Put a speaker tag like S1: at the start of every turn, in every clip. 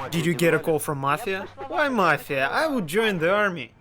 S1: Did you get a call from Mafia? Why Mafia? I would join the army.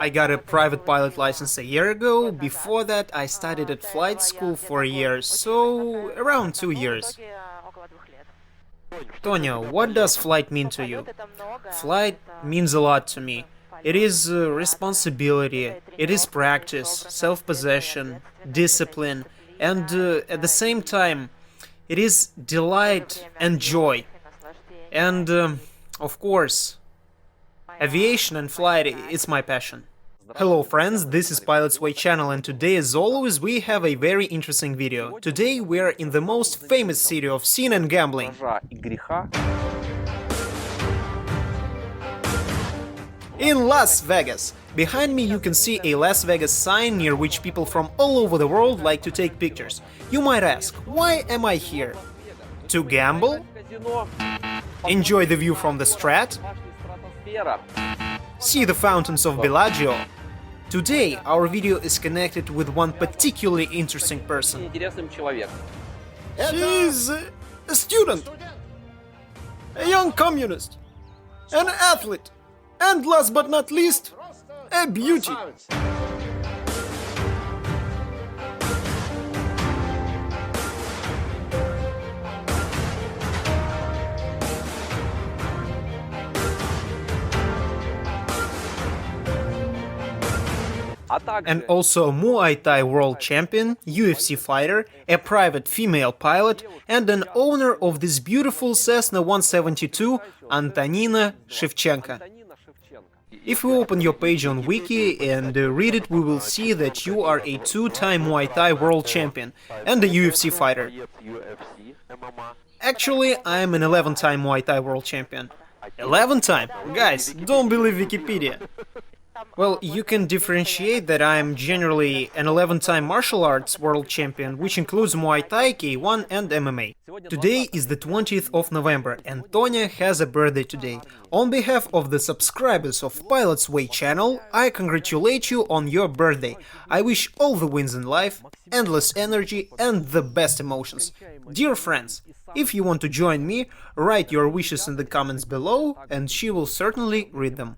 S1: I got a private pilot license a year ago. Before that, I studied at flight school for a year, so around 2 years. Tonya, what does flight mean to you? Flight means a lot to me. It is responsibility, it is practice, self-possession, discipline, and at the same time, it is delight and joy. And, of course, aviation and flight is my passion. Hello friends, this is Pilot's Way channel, and today as always we have a very interesting video. Today we are in the most famous city of sin and gambling. In Las Vegas. Behind me you can see a Las Vegas sign near which people from all over the world like to take pictures. You might ask, why am I here? To gamble? Enjoy the view from the Strat? See the fountains of Bellagio? Today our video is connected with one particularly interesting person. She's a student, a young communist, an athlete, and last but not least, a beauty. And also Muay Thai world champion, UFC fighter, a private female pilot, and an owner of this beautiful Cessna 172, Antonina Shevchenko. If we open your page on Wiki and read it, we will see that you are a two-time Muay Thai world champion and a UFC fighter. Actually, I am an 11-time Muay Thai world champion. 11-time? Guys, don't believe Wikipedia. Well, you can differentiate that I am generally an 11-time martial arts world champion, which includes Muay Thai, K1 and MMA. Today is the 20th of November and Tonya has a birthday today. On behalf of the subscribers of Pilot's Way channel, I congratulate you on your birthday. I wish all the wins in life, endless energy and the best emotions. Dear friends, if you want to join me, write your wishes in the comments below, and she will certainly read them.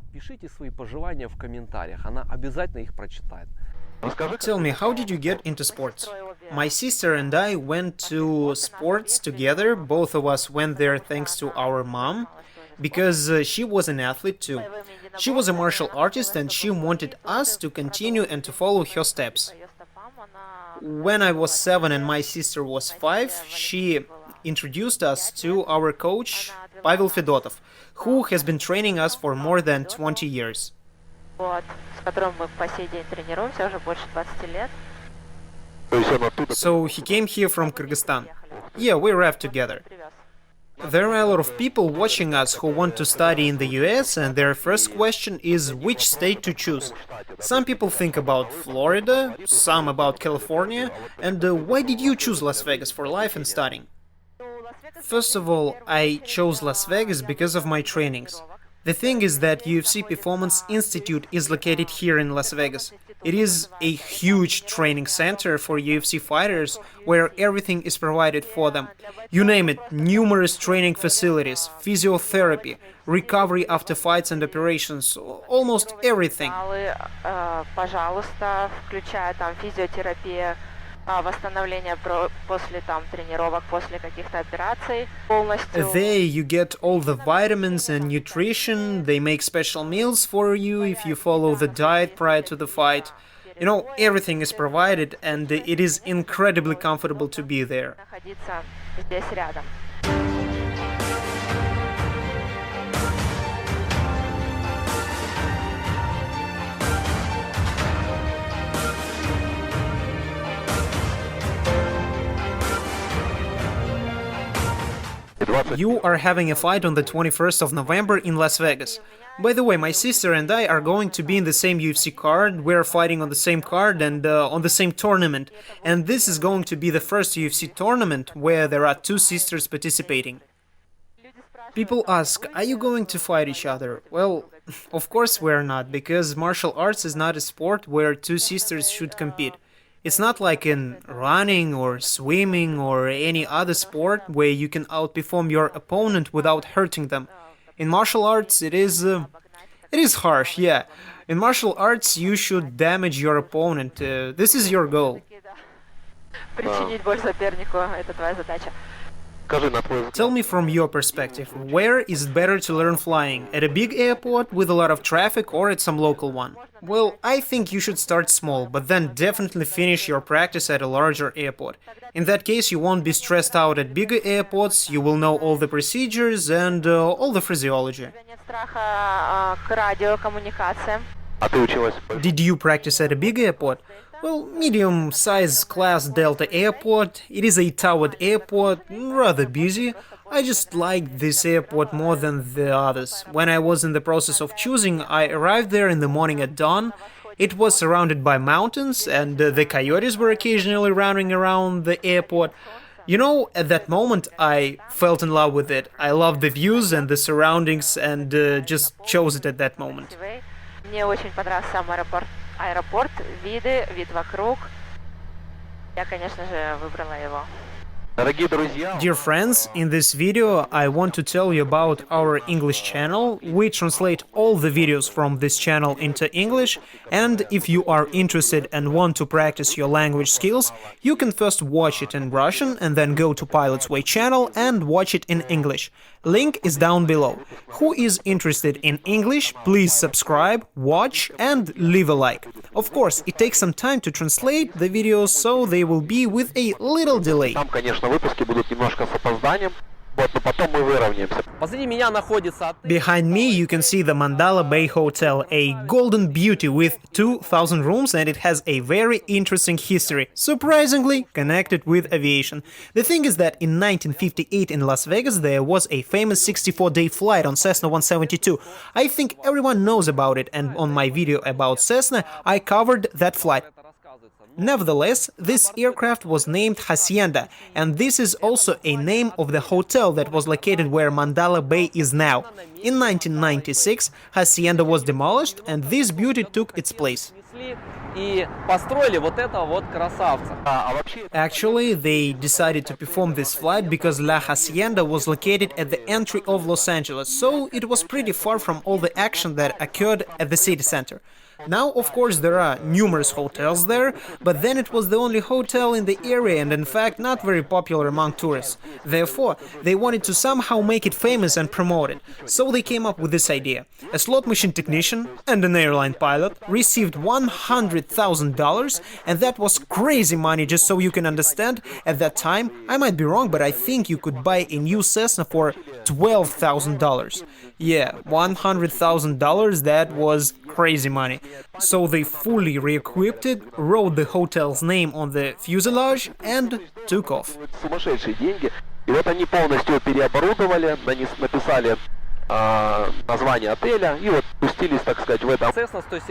S1: Tell me, how did you get into sports? My sister and I went to sports together. Both of us went there thanks to our mom, because she was an athlete too. She was a martial artist and she wanted us to continue and to follow her steps. When I was 7 and my sister was 5, she introduced us to our coach, Pavel Fedotov, who has been training us for more than 20 years. So he came here from Kyrgyzstan. Yeah, we arrived together. There are a lot of people watching us who want to study in the US, and their first question is which state to choose. Some people think about Florida, some about California, and why did you choose Las Vegas for life and studying? First of all, I chose Las Vegas because of my trainings. The thing is that UFC Performance Institute is located here in Las Vegas. It is a huge training center for UFC fighters where everything is provided for them. You name it, numerous training facilities, physiotherapy, recovery after fights and operations, almost everything. There you get all the vitamins and nutrition, they make special meals for you if you follow the diet prior to the fight. You know, everything is provided and it is incredibly comfortable to be there. You are having a fight on the 21st of November in Las Vegas. By the way, my sister and I are going to be in the same UFC card, we're fighting on the same card and on the same tournament. And this is going to be the first UFC tournament where there are two sisters participating. People ask, are you going to fight each other? Well, of course we're not, because martial arts is not a sport where two sisters should compete. It's not like in running or swimming or any other sport where you can outperform your opponent without hurting them. In martial arts, it is harsh, yeah. In martial arts, you should damage your opponent. This is your goal.
S2: Причинить боль сопернику — это твоя задача.
S1: Tell me from your perspective, where is it better to learn flying? At a big airport with a lot of traffic or at some local one? Well, I think you should start small, but then definitely finish your practice at a larger airport. In that case, you won't be stressed out at bigger airports, you will know all the procedures and all the physiology.
S2: Нет страха к радиокоммуникациям.
S1: Did you practice at a big airport? Well, medium-size class Delta airport. It is a towered airport, rather busy. I just liked this airport more than the others. When I was in the process of choosing, I arrived there in the morning at dawn. It was surrounded by mountains, and the coyotes were occasionally running around the airport. You know, at that moment, I felt in love with it. I loved the views and the surroundings, and just chose it at that moment.
S2: Мне очень понравился сам аэропорт, виды, вид вокруг. Я, конечно же, выбрала его.
S1: Dear friends, in this video I want to tell you about our English channel. We translate all the videos from this channel into English, and if you are interested and want to practice your language skills, you can first watch it in Russian and then go to Pilot's Way channel and watch it in English. Link is down below. Who is interested in English, please subscribe, watch and leave a like. Of course, it takes some time to translate the videos, so they will be with a little delay.
S3: Там, конечно, выпуски будут немножко с опозданием, но потом мы выровняемся. Позади меня находится...
S1: Behind me you can see the Mandala Bay Hotel, a golden beauty with 2,000 rooms, and it has a very interesting history, surprisingly connected with aviation. The thing is that in 1958 in Las Vegas there was a famous 64-day flight on Cessna 172. I think everyone knows about it, and on my video about Cessna I covered that flight. Nevertheless, this aircraft was named Hacienda, and this is also a name of the hotel that was located where Mandala Bay is now. In 1996, Hacienda was demolished, and this beauty took its place. Actually, they decided to perform this flight because La Hacienda was located at the entry of Los Angeles, so it was pretty far from all the action that occurred at the city center. Now, of course, there are numerous hotels there, but then it was the only hotel in the area and in fact not very popular among tourists. Therefore, they wanted to somehow make it famous and promote it. So they came up with this idea. A slot machine technician and an airline pilot received $100,000, and that was crazy money. Just so you can understand, at that time, I might be wrong, but I think you could buy a new Cessna for $12,000. Yeah, $100,000, that was crazy money. So they fully re-equipped it, wrote the hotel's name on the fuselage and took off.
S3: Сумасшедшие деньги. И вот они полностью переоборудовали, написали название отеля и вот пустились, так сказать, в этом.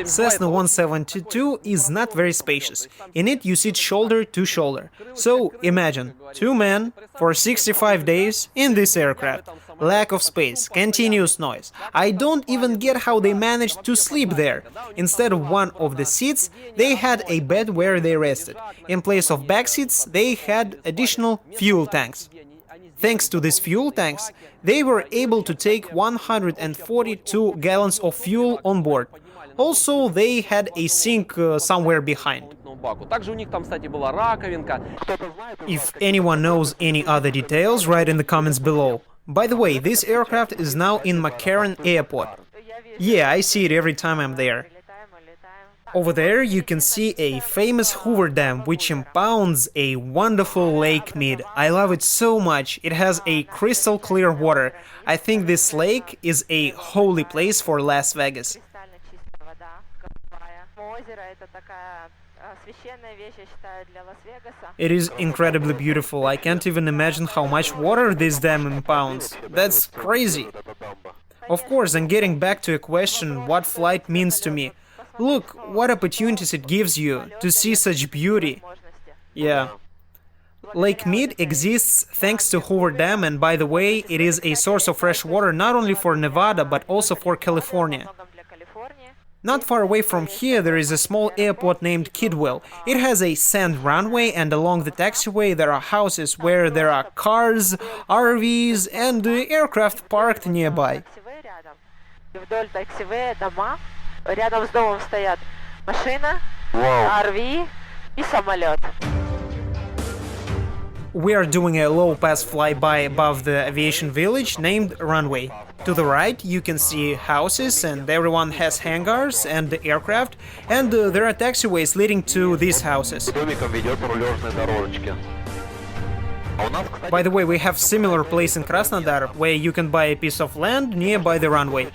S1: Cessna 172 is not very spacious. In it you sit shoulder to shoulder. So imagine, two men for 65 days in this aircraft. Lack of space, continuous noise. I don't even get how they managed to sleep there. Instead of one of the seats, they had a bed where they rested. In place of back seats, they had additional fuel tanks. Thanks to these fuel tanks, they were able to take 142 gallons of fuel on board. Also, they had a sink somewhere behind. If anyone knows any other details, write in the comments below. By the way, this aircraft is now in McCarran Airport. Yeah, I see it every time I'm there. Over there you can see a famous Hoover Dam, which impounds a wonderful lake mead. I love it so much. It has a crystal clear water. I think this lake is a holy place for Las Vegas. It is incredibly beautiful. I can't even imagine how much water this dam impounds. That's crazy. Of course, and getting back to a question, what flight means to me. Look, what opportunities it gives you to see such beauty. Yeah. Lake Mead exists thanks to Hoover Dam, and by the way, it is a source of fresh water not only for Nevada, but also for California. Not far away from here, there is a small airport named Kidwell. It has a sand runway, and along the taxiway there are houses where there are cars, RVs, and aircraft parked nearby.
S2: Вдоль таксивея дома, рядом с домом стоят машина, RV и самолет.
S1: We are doing a low-pass flyby above the aviation village named Runway. To the right you can see houses, and everyone has hangars and aircraft, and there are taxiways leading to these houses. By the way, we have similar place in Krasnodar, where you can buy a piece of land nearby the runway.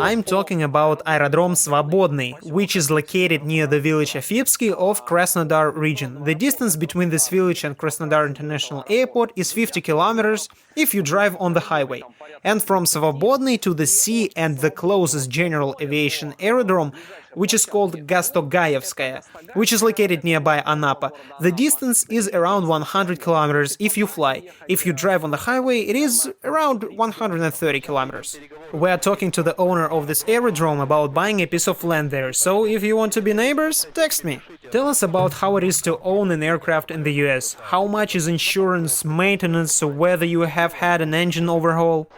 S1: I'm talking about Aerodrom Svobodny, which is located near the village Afipsky of Krasnodar region. The distance between this village and Krasnodar International Airport is 50 kilometers if you drive on the highway. And from Svobodny to the sea and the closest general aviation aerodrome, which is called Gastogaevskaya, which is located nearby Anapa, the distance is around 100 kilometers if you fly. If you drive on the highway, it is around 130 kilometers. We are talking to the owner of this aerodrome about buying a piece of land there, so if you want to be neighbors, text me. Tell us about how it is to own an aircraft in the US. How much is insurance, maintenance, whether you have had an engine overhaul.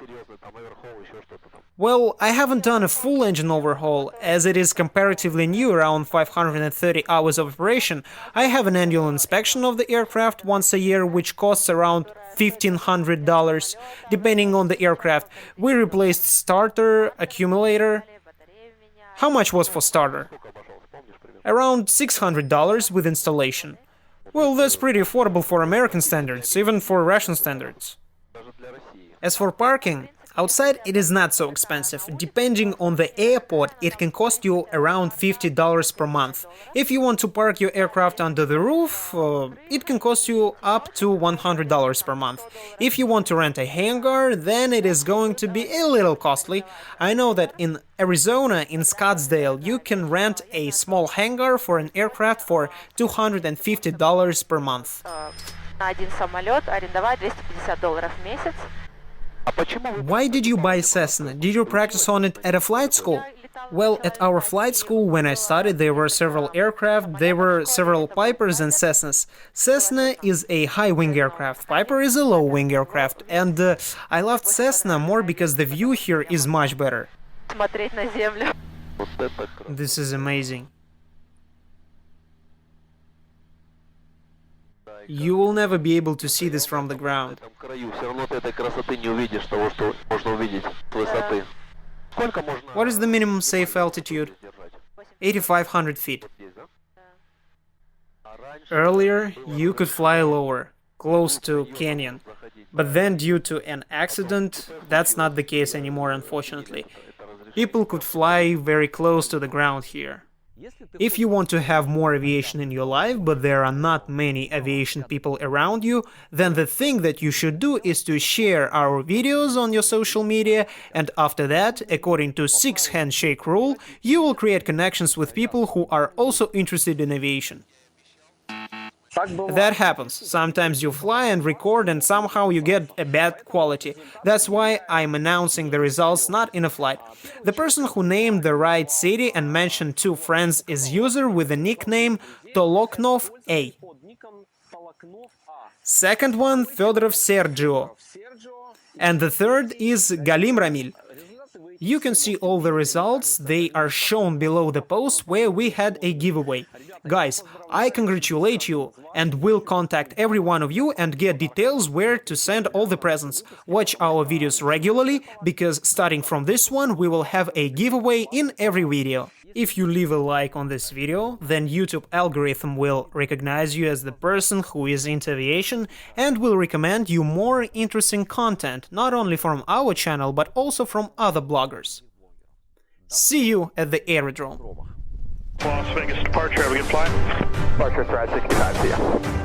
S1: Well, I haven't done a full engine overhaul, as it is comparatively new, around 530 hours of operation. I have an annual inspection of the aircraft once a year, which costs around $1,500, depending on the aircraft. We replaced starter, accumulator. How much was for starter? Around $600 with installation. Well, that's pretty affordable for American standards, even for Russian standards. As for parking, outside it is not so expensive. Depending on the airport, it can cost you around $50 per month. If you want to park your aircraft under the roof, it can cost you up to $100 per month. If you want to rent a hangar, then it is going to be a little costly. I know that in Arizona, in Scottsdale, you can rent a small hangar for an aircraft for $250 per month.
S2: На один самолет арендовать $250 в месяц.
S1: Why did you buy Cessna? Did you practice on it at a flight school? Well, at our flight school, when I studied, there were several aircraft, there were several Pipers and Cessnas. Cessna is a high-wing aircraft, Piper is a low-wing aircraft, and I loved Cessna more because the view here is much better.
S2: Смотреть на землю.
S1: This is amazing. You will never be able to see this from the ground. What is the minimum safe altitude? 8,500 feet. Earlier, you could fly lower, close to canyon. But then, due to an accident, that's not the case anymore, unfortunately. People could fly very close to the ground here. If you want to have more aviation in your life, but there are not many aviation people around you, then the thing that you should do is to share our videos on your social media, and after that, according to 6 handshake rule, you will create connections with people who are also interested in aviation. That happens. Sometimes you fly and record and somehow you get a bad quality. That's why I'm announcing the results not in a flight. The person who named the right city and mentioned 2 friends is user with the nickname Toloknov A. Second one, Fedorov Sergio. And the third is Galim Ramil. You can see all the results, they are shown below the post where we had a giveaway. Guys, I congratulate you and will contact every one of you and get details where to send all the presents. Watch our videos regularly, because starting from this one we will have a giveaway in every video. If you leave a like on this video, then YouTube algorithm will recognize you as the person who is into aviation and will recommend you more interesting content, not only from our channel but also from other bloggers. See you at the aerodrome.
S4: Las Vegas departure, have a good flight.
S3: Departure threat 65, see ya.